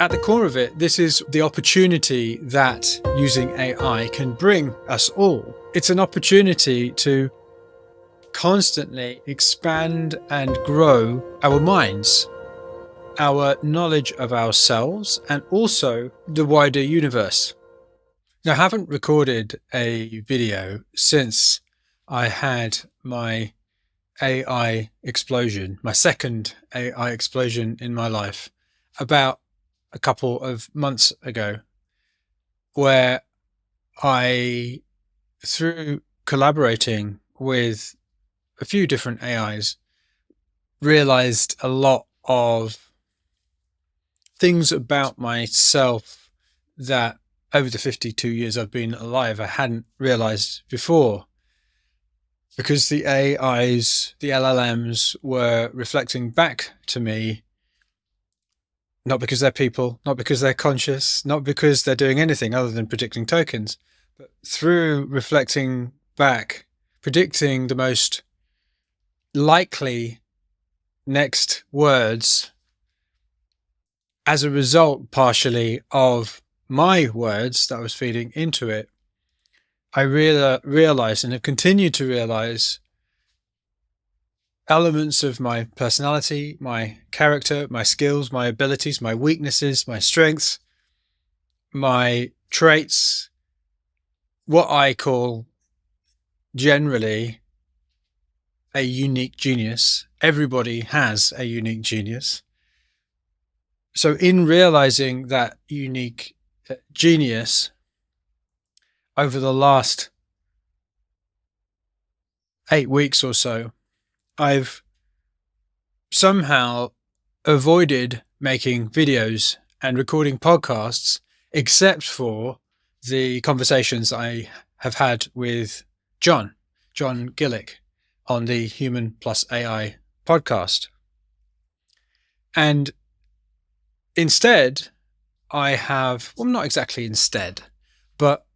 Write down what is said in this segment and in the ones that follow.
At the core of it, this is the opportunity that using AI can bring us all. It's an opportunity to constantly expand and grow our minds, our knowledge of ourselves, and also the wider universe. Now, I haven't recorded a video since I had my AI explosion, my second AI explosion in my life, about a couple of months ago, where I, through collaborating with a few different AIs, realized a lot of things about myself that over the 52 years I've been alive, I hadn't realized before. Because the AIs, the LLMs, were reflecting back to me, not because they're people, not because they're conscious, not because they're doing anything other than predicting tokens, but through reflecting back, predicting the most likely next words as a result partially of my words that I was feeding into it. I realized and have continued to realize elements of my personality, my character, my skills, my abilities, my weaknesses, my strengths, my traits, what I call generally a unique genius. Everybody has a unique genius. So in realizing that unique genius over the last 8 weeks or so, I've somehow avoided making videos and recording podcasts, except for the conversations I have had with John Gillick on the Human Plus AI podcast. And instead, I have, well, not exactly instead, but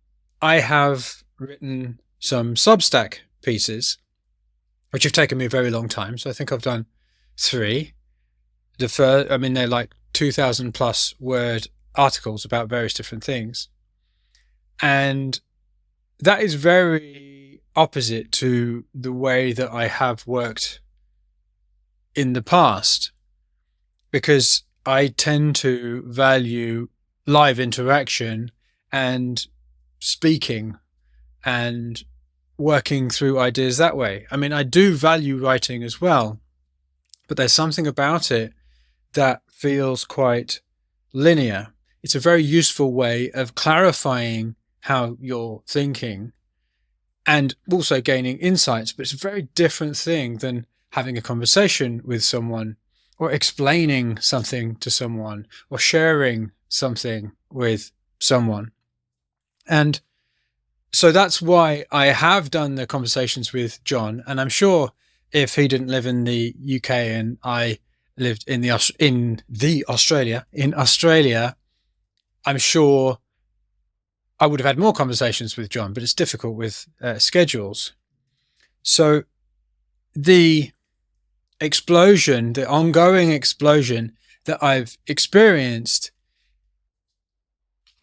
I have written some Substack pieces, which have taken me a very long time. So I think I've done 3. The first, I mean, they're like 2,000 plus word articles about various different things. And that is very opposite to the way that I have worked in the past, because I tend to value live interaction and speaking and working through ideas that way. I mean, I do value writing as well, but there's something about it that feels quite linear. It's a very useful way of clarifying how you're thinking and also gaining insights, but it's a very different thing than having a conversation with someone or explaining something to someone or sharing something with someone. And so that's why I have done the conversations with John. And I'm sure if he didn't live in the UK and I lived in Australia, I'm sure I would have had more conversations with John, but it's difficult with schedules. So the explosion, the ongoing explosion that I've experienced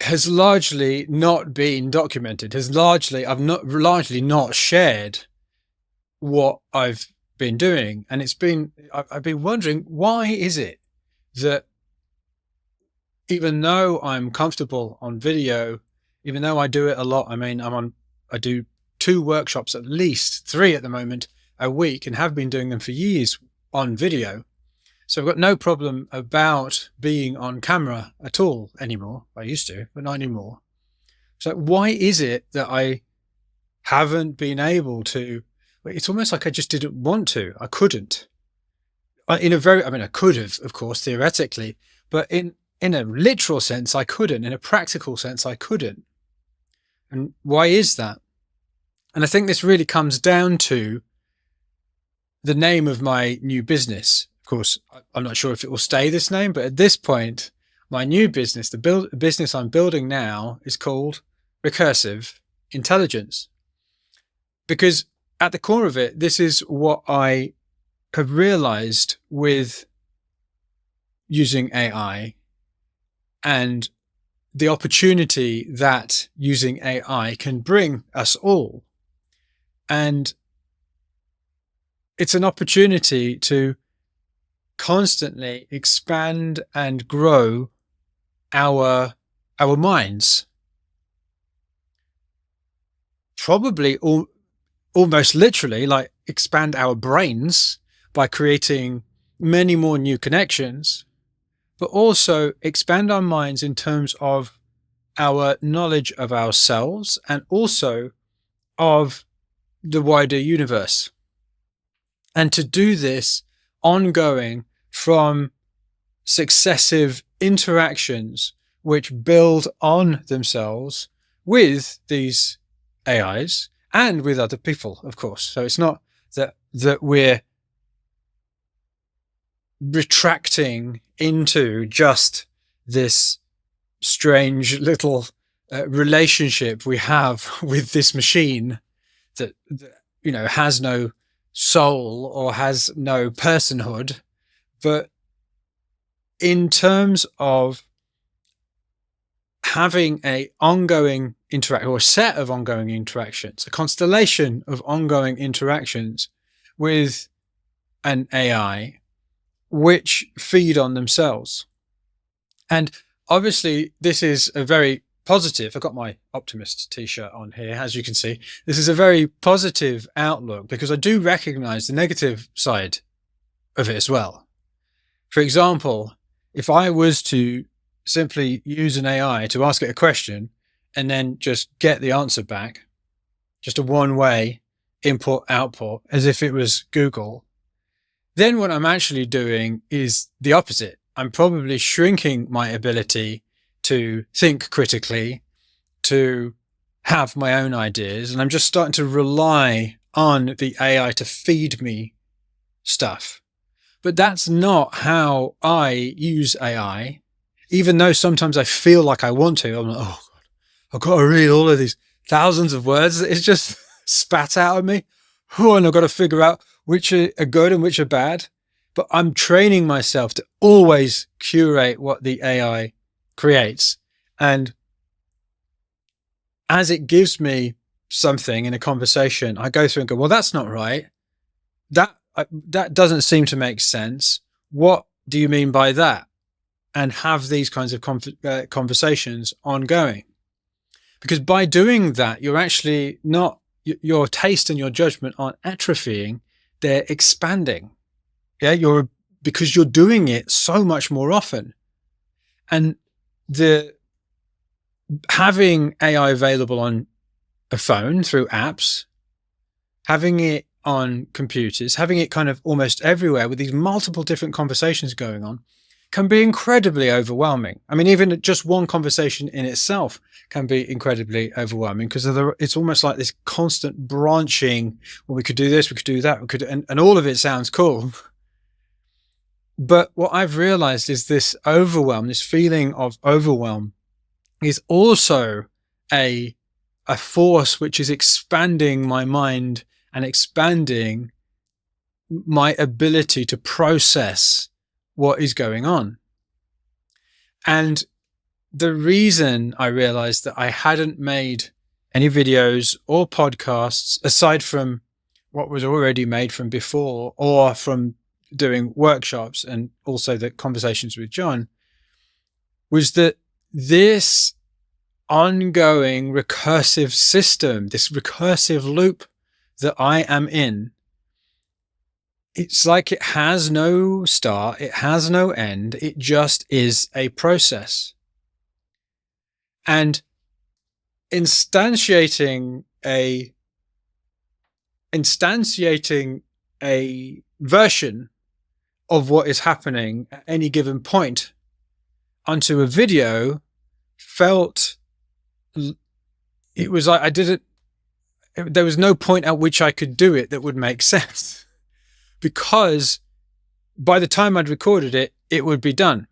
has largely not been documented. I've largely not shared what I've been doing. And I've been wondering, why is it that even though I'm comfortable on video, even though I do it a lot, I mean, I do 2 workshops, at least 3 at the moment, a week, and have been doing them for years on video. So I've got no problem about being on camera at all anymore. I used to, but not anymore. So why is it that I haven't been able to? It's almost like I just didn't want to. I couldn't. I could have, of course, theoretically, but in a literal sense, I couldn't. In a practical sense, I couldn't. And why is that? And I think this really comes down to the name of my new business. Of course, I'm not sure if it will stay this name, but at this point, my new business, the business I'm building now, is called Recursive Intelligence. Because at the core of it, this is what I have realized with using AI and the opportunity that using AI can bring us all. And it's an opportunity to constantly expand and grow our minds. Probably almost literally, like, expand our brains by creating many more new connections, but also expand our minds in terms of our knowledge of ourselves and also of the wider universe. And to do this ongoing from successive interactions which build on themselves with these AIs and with other people, of course. So it's not that we're retracting into just this strange little relationship we have with this machine that has no soul or has no personhood, but in terms of having a ongoing interaction or a set of ongoing interactions, a constellation of ongoing interactions with an AI which feed on themselves. And obviously this is a very positive, I've got my optimist t-shirt on here, as you can see. This is a very positive outlook because I do recognize the negative side of it as well. For example, if I was to simply use an AI to ask it a question and then just get the answer back, just a one-way input output as if it was Google, then what I'm actually doing is the opposite. I'm probably shrinking my ability to think critically, to have my own ideas, and I'm just starting to rely on the AI to feed me stuff. But that's not how I use AI, even though sometimes I feel like I want to. I'm like, oh God, I've got to read all of these thousands of words. It's just spat out of me. Oh, and I've got to figure out which are good and which are bad. But I'm training myself to always curate what the AI creates. And as it gives me something in a conversation, I go through and go, well, that's not right. That doesn't seem to make sense. What do you mean by that? And have these kinds of conversations ongoing. Because by doing that, you're actually not, your taste and your judgment aren't atrophying, they're expanding. Yeah, because you're doing it so much more often. And having AI available on a phone through apps, having it on computers, having it kind of almost everywhere with these multiple different conversations going on can be incredibly overwhelming. I mean, even just one conversation in itself can be incredibly overwhelming because it's almost like this constant branching. Well, we could do this, we could do that, and all of it sounds cool. But what I've realized is this overwhelm, this feeling of overwhelm, is also a force which is expanding my mind and expanding my ability to process what is going on. And the reason I realized that I hadn't made any videos or podcasts aside from what was already made from before or from doing workshops and also the conversations with John was that this ongoing recursive system, this recursive loop that I am in, it's like it has no start, it has no end, it just is a process. And instantiating a version of what is happening at any given point onto a video felt, it was like there was no point at which I could do it that would make sense, because by the time I'd recorded it, it would be done.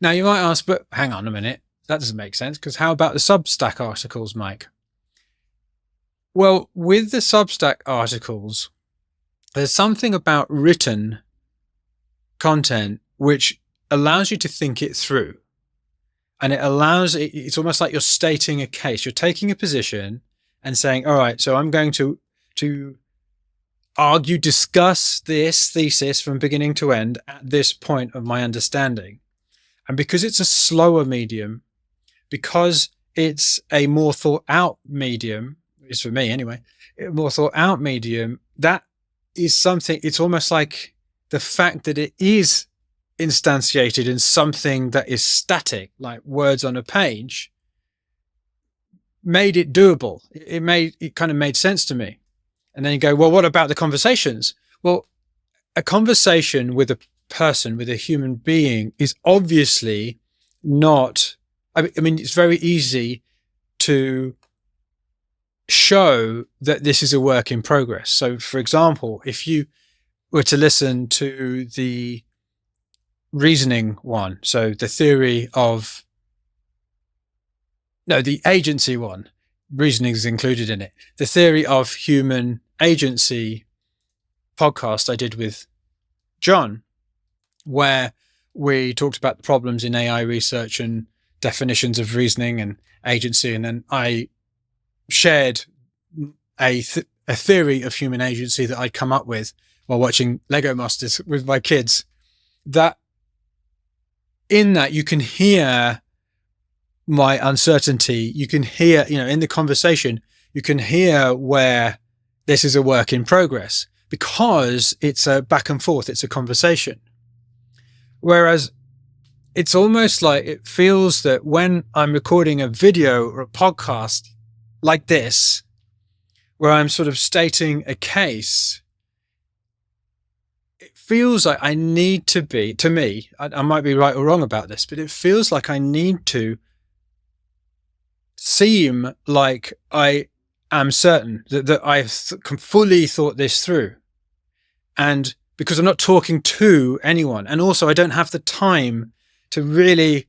Now you might ask, but hang on a minute, that doesn't make sense, because how about the Substack articles, Mike? Well, with the Substack articles, there's something about written content which allows you to think it through. And it allows, it's almost like you're stating a case. You're taking a position and saying, all right, so I'm going to argue, discuss this thesis from beginning to end at this point of my understanding. And because it's a slower medium, because it's a more thought out medium, it's for me anyway, a more thought out medium, that is something, it's almost like the fact that it is instantiated in something that is static, like words on a page, made it doable. It kind of made sense to me. And then you go, well, what about the conversations? Well, a conversation with a person, with a human being, is obviously not, I mean, it's very easy to show that this is a work in progress. So, for example, if you were to listen to the reasoning one, so the agency one, reasoning is included in it, the theory of human agency podcast I did with John, where we talked about the problems in AI research and definitions of reasoning and agency, and then I shared a theory of human agency that I'd come up with while watching Lego Masters with my kids. That in that you can hear my uncertainty. You can hear, in the conversation, you can hear where this is a work in progress because it's a back and forth. It's a conversation. Whereas it's almost like it feels that when I'm recording a video or a podcast like this, where I'm sort of stating a case, it feels like I need to be, to me, I might be right or wrong about this, but it feels like I need to seem like I am certain that I've fully thought this through. And because I'm not talking to anyone, and also I don't have the time to really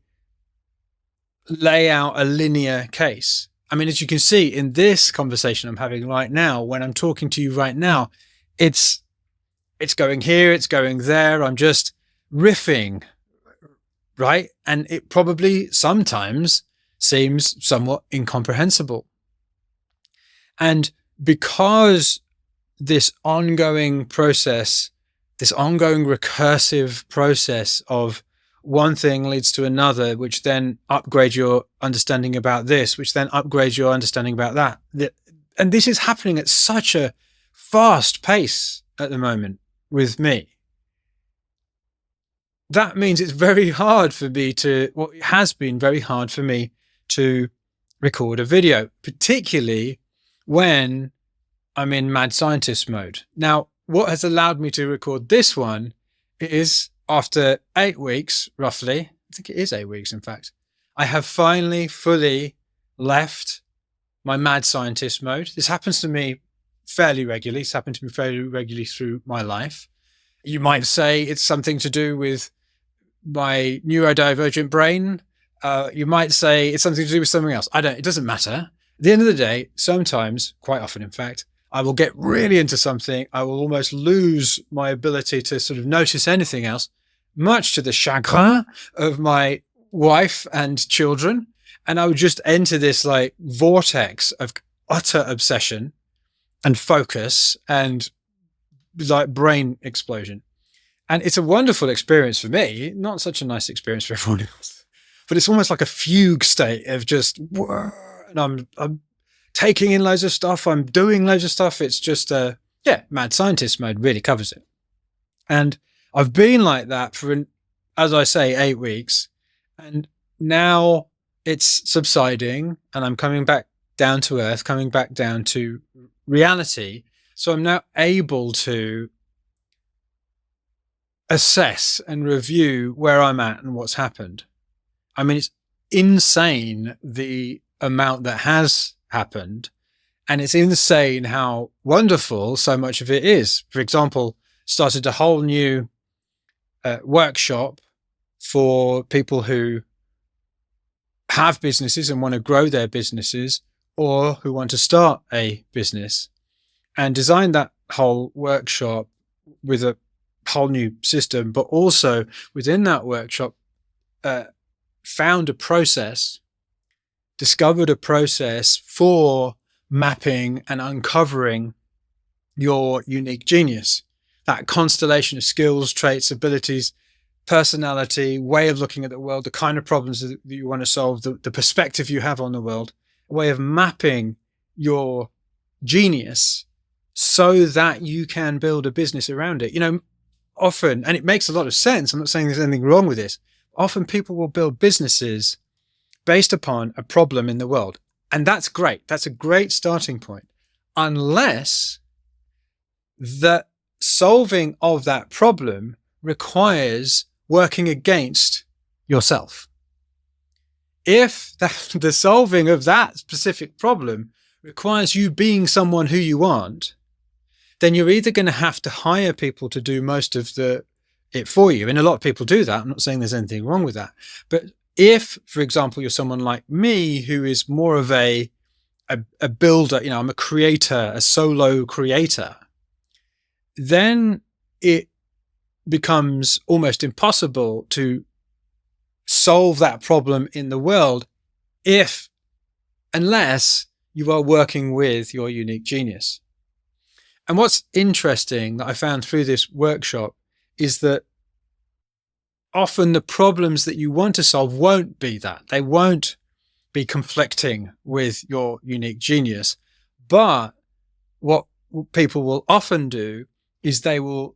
lay out a linear case. I mean, as you can see in this conversation I'm having right now, when I'm talking to you right now, it's going here, it's going there. I'm just riffing, right? And it probably sometimes seems somewhat incomprehensible. And because this ongoing process, this ongoing recursive process of one thing leads to another, which then upgrades your understanding about this, which then upgrades your understanding about that. And this is happening at such a fast pace at the moment with me. That means it's very hard for me it has been very hard for me to record a video, particularly when I'm in mad scientist mode. Now, what has allowed me to record this one is after 8 weeks, roughly, I think it is 8 weeks, in fact, I have finally fully left my mad scientist mode. This happens to me fairly regularly. It's happened to me fairly regularly through my life. You might say it's something to do with my neurodivergent brain. You might say it's something to do with something else. It doesn't matter. At the end of the day, sometimes, quite often, in fact, I will get really into something. I will almost lose my ability to sort of notice anything else, much to the chagrin of my wife and children. And I would just enter this like vortex of utter obsession and focus and like brain explosion. And it's a wonderful experience for me, not such a nice experience for everyone else, but it's almost like a fugue state of just, and I'm taking in loads of stuff. I'm doing loads of stuff. It's just, mad scientist mode really covers it. And I've been like that for, as I say, 8 weeks. And now it's subsiding and I'm coming back down to earth, coming back down to reality. So I'm now able to assess and review where I'm at and what's happened. I mean, it's insane the amount that has happened, and it's insane how wonderful so much of it is. For example, started a whole new workshop for people who have businesses and want to grow their businesses or who want to start a business, and designed that whole workshop with a whole new system, but also within that workshop, found a process, discovered a process for mapping and uncovering your unique genius, that constellation of skills, traits, abilities, personality, way of looking at the world, the kind of problems that you want to solve, the perspective you have on the world, a way of mapping your genius so that you can build a business around it. Often, and it makes a lot of sense, I'm not saying there's anything wrong with this, often people will build businesses based upon a problem in the world. And that's great. That's a great starting point. Unless the solving of that problem requires working against yourself. If the solving of that specific problem requires you being someone who you aren't, then you're either going to have to hire people to do most of it for you. And a lot of people do that. I'm not saying there's anything wrong with that. But if, for example, you're someone like me who is more of a builder, I'm a creator, a solo creator, then it becomes almost impossible to solve that problem in the world unless you are working with your unique genius. And what's interesting that I found through this workshop is that often the problems that you want to solve won't be that. They won't be conflicting with your unique genius. But what people will often do is they will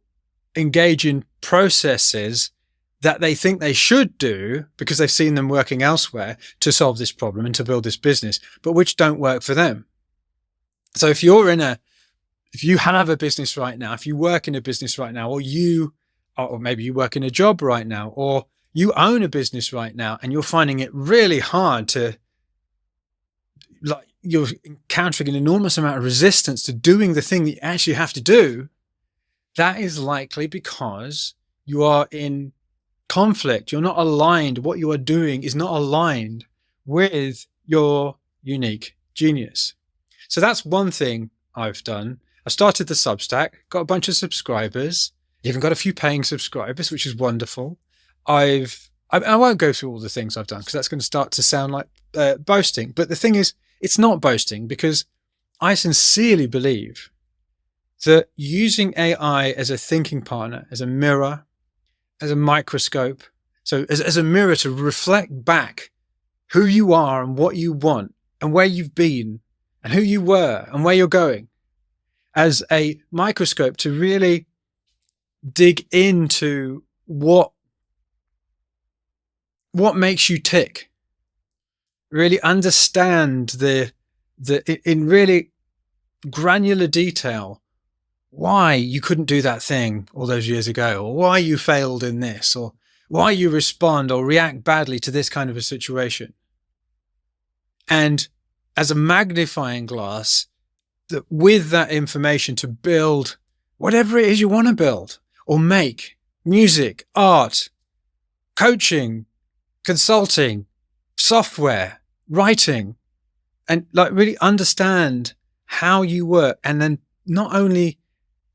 engage in processes that they think they should do because they've seen them working elsewhere to solve this problem and to build this business, but which don't work for them. So if you have a business right now, if you work in a business right now, or maybe you work in a job right now, or you own a business right now and you're finding it really hard you're encountering an enormous amount of resistance to doing the thing that you actually have to do, that is likely because you are in conflict. You're not aligned. What you are doing is not aligned with your unique genius. So that's one thing I've done. I started the Substack, got a bunch of subscribers, even got a few paying subscribers, which is wonderful. I won't go through all the things I've done because that's going to start to sound like boasting. But the thing is, it's not boasting because I sincerely believe that using AI as a thinking partner, as a mirror, as a microscope, so as a mirror to reflect back who you are and what you want and where you've been and who you were and where you're going, as a microscope to really dig into what makes you tick, really understand in really granular detail why you couldn't do that thing all those years ago, or why you failed in this, or why you respond or react badly to this kind of a situation. And as a magnifying glass, with that information to build whatever it is you want to build or make: music, art, coaching, consulting, software, writing, and really understand how you work, and then not only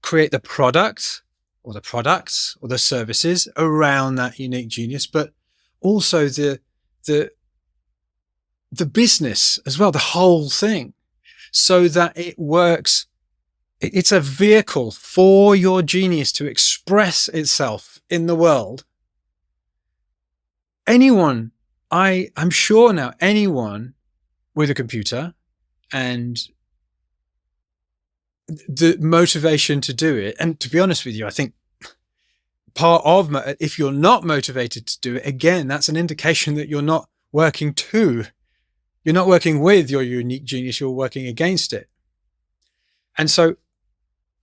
create the product or the products or the services around that unique genius, but also the business as well, the whole thing, so that it works. It's a vehicle for your genius to express itself in the world. I'm sure now, anyone with a computer and the motivation to do it. And to be honest with you, I think part of if you're not motivated to do it, again, that's an indication that you're not working with your unique genius, you're working against it. And so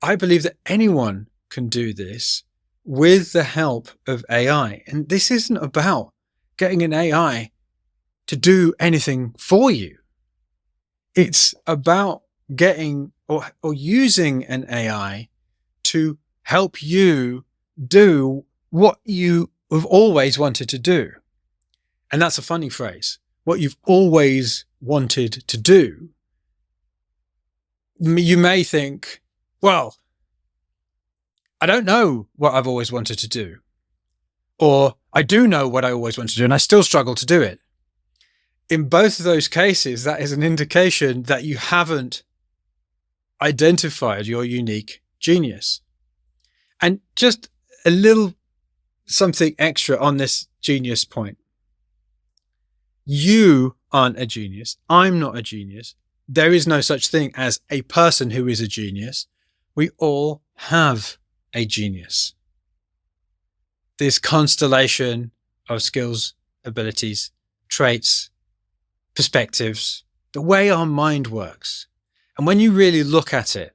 I believe that anyone can do this with the help of AI. And this isn't about getting an AI to do anything for you. It's about getting or using an AI to help you do what you have always wanted to do. And that's a funny phrase. What you've always wanted to do. You may think, well, I don't know what I've always wanted to do. or I do know what I always want to do and I still struggle to do it. In both of those cases, that is an indication that you haven't identified your unique genius. And just a little something extra on this genius point. You aren't a genius. I'm not a genius. There is no such thing as a person who is a genius. We all have a genius. This constellation of skills, abilities, traits, perspectives, the way our mind works. And when you really look at it,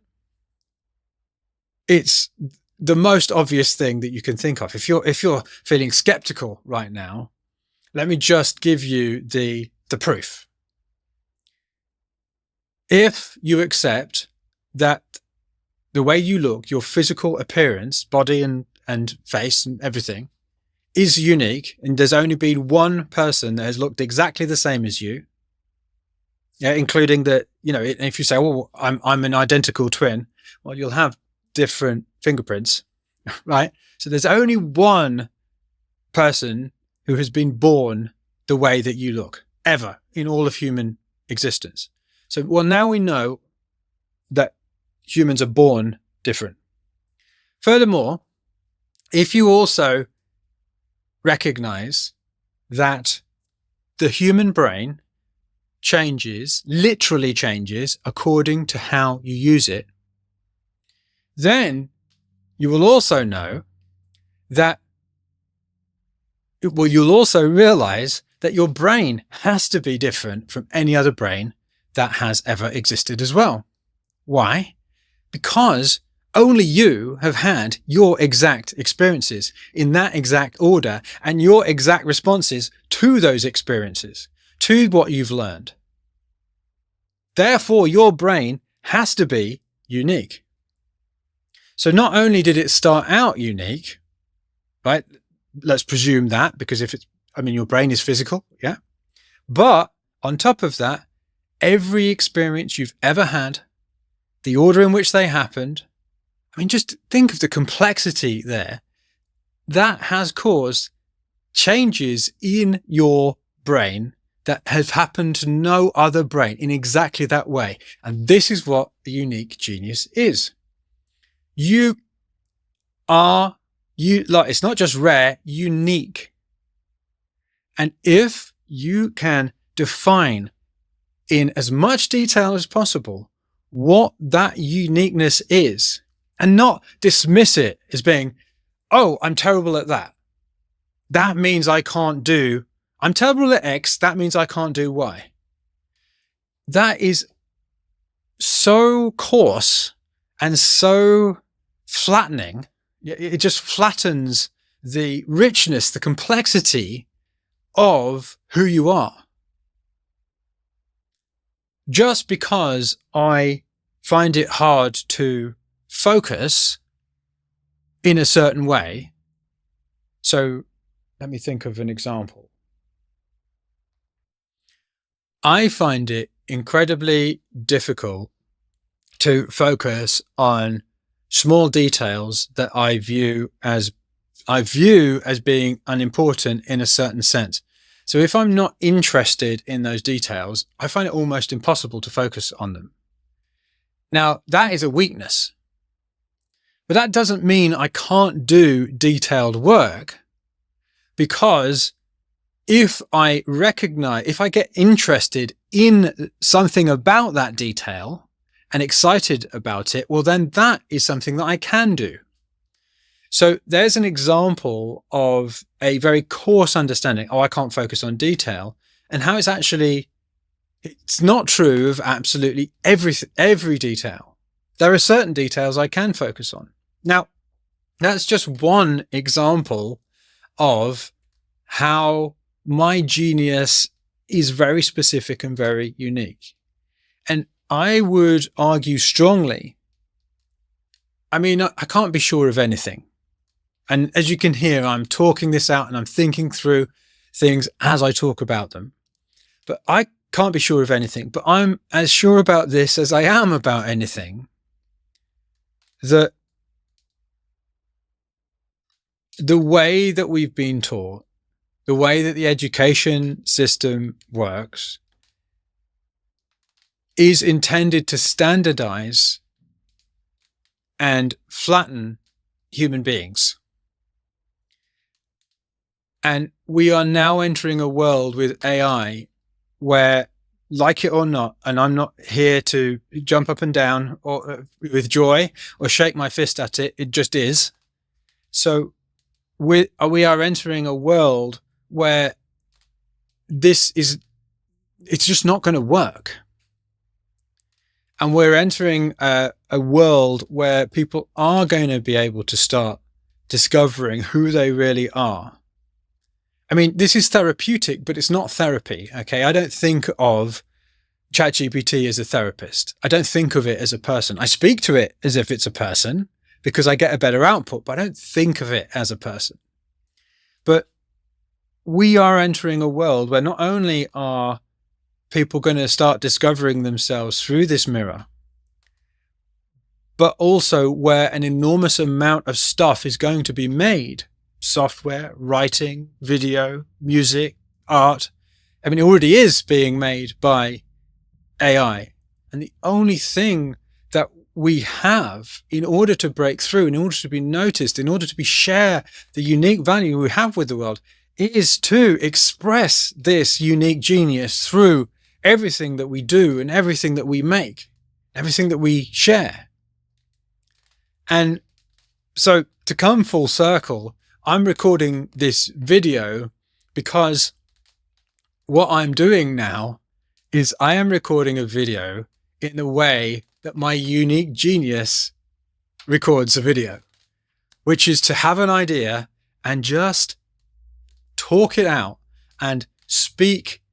it's the most obvious thing that you can think of. If you're feeling skeptical right now, let me just give you the proof. If you accept that the way you look, your physical appearance, body and face and everything is unique, and there's only been one person that has looked exactly the same as you, yeah, including that, if you say, "Oh, I'm an identical twin," well, you'll have different fingerprints, right? So there's only one person who has been born the way that you look, ever, in all of human existence. So, well, now we know that humans are born different. Furthermore, if you also recognize that the human brain literally changes according to how you use it, then you will also know that, you'll also realize that your brain has to be different from any other brain that has ever existed as well. Why? Because only you have had your exact experiences in that exact order and your exact responses to those experiences, to what you've learned. Therefore, your brain has to be unique. So not only did it start out unique, right? Let's presume that, because your brain is physical, yeah? But on top of that, every experience you've ever had, the order in which they happened, just think of the complexity there. That has caused changes in your brain that have happened to no other brain in exactly that way. And this is what a unique genius is. It's not just rare, unique. And if you can define in as much detail as possible what that uniqueness is, and not dismiss it as being, "Oh, I'm terrible at that. That means I can't do, I'm terrible at X, that means I can't do Y." That is so coarse and so flattening. It just flattens the richness, the complexity of who you are. Just because I find it hard to focus in a certain way. So let me think of an example. I find it incredibly difficult to focus on small details that I view as being unimportant in a certain sense. So if I'm not interested in those details, I find it almost impossible to focus on them. Now, that is a weakness, but that doesn't mean I can't do detailed work, because if I get interested in something about that detail and excited about it, well, then that is something that I can do. So there's an example of a very coarse understanding, I can't focus on detail, and how it's not true of absolutely every detail. There are certain details I can focus on. Now, that's just one example of how my genius is very specific and very unique. And I would argue strongly, I can't be sure of anything. And as you can hear, I'm talking this out and I'm thinking through things as I talk about them. But I can't be sure of anything. But I'm as sure about this as I am about anything, that the way that we've been taught, the way that the education system works, is intended to standardize and flatten human beings. And we are now entering a world with AI where, like it or not, and I'm not here to jump up and down or with joy or shake my fist at it, it just is. So we are entering a world where it's just not going to work. And we're entering a world where people are going to be able to start discovering who they really are. I mean, this is therapeutic, but it's not therapy. Okay. I don't think of ChatGPT as a therapist. I don't think of it as a person. I speak to it as if it's a person because I get a better output, but I don't think of it as a person. But we are entering a world where not only are people going to start discovering themselves through this mirror, but also where an enormous amount of stuff is going to be made. Software, writing, video, music, art. I mean, it already is being made by AI. And the only thing that we have in order to break through, in order to be noticed, in order to share the unique value we have with the world, is to express this unique genius through everything that we do and everything that we make, everything that we share. And so to come full circle, I'm recording this video because what I'm doing now is I am recording a video in the way that my unique genius records a video, which is to have an idea and just talk it out and speak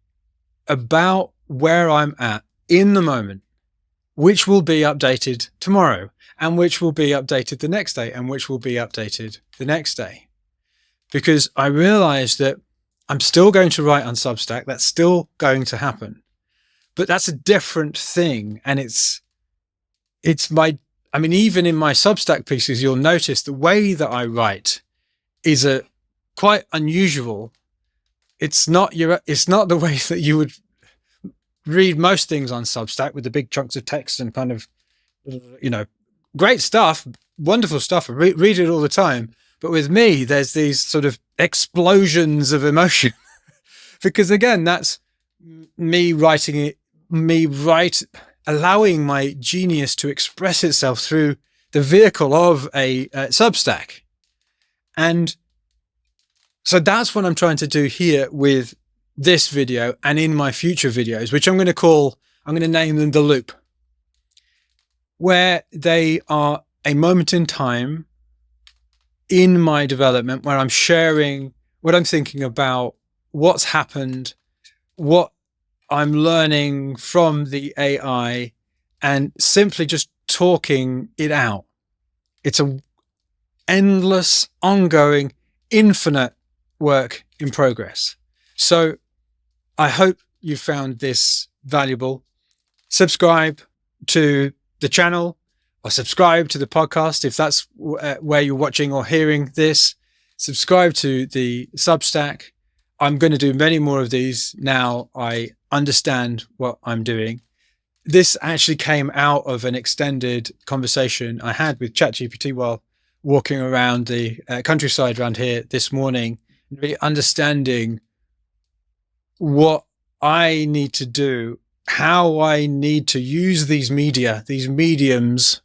about where I'm at in the moment, which will be updated tomorrow, and which will be updated the next day, and which will be updated the next day. Because I realized that I'm still going to write on Substack. That's still going to happen, but that's a different thing. And I mean, even in my Substack pieces, you'll notice the way that I write is quite unusual. It's not the way that you would read most things on Substack with the big chunks of text and kind of, great stuff, wonderful stuff. I read it all the time. But with me, there's these sort of explosions of emotion because again, that's me writing it, allowing my genius to express itself through the vehicle of a Substack. And so that's what I'm trying to do here with this video and in my future videos, which I'm going to name them The Loop, where they are a moment in time in my development where I'm sharing what I'm thinking about, what's happened, what I'm learning from the AI, and simply just talking it out. It's an endless, ongoing, infinite work in progress. So I hope you found this valuable. Subscribe to the channel or subscribe to the podcast if that's where you're watching or hearing this. Subscribe to the Substack. I'm going to do many more of these now I understand what I'm doing. This actually came out of an extended conversation I had with ChatGPT while walking around the countryside around here this morning, really understanding what I need to do, how I need to use these mediums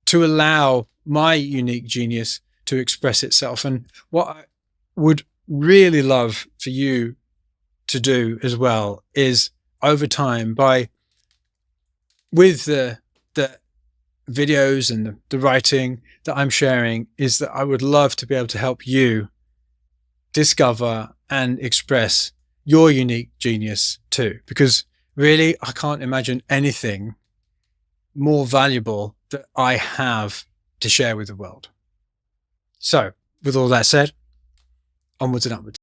to allow my unique genius to express itself. And what I would really love for you to do as well is over time, with the videos and the writing that I'm sharing, is that I would love to be able to help you discover and express your unique genius too, because really I can't imagine anything more valuable that I have to share with the world. So with all that said, onwards and upwards.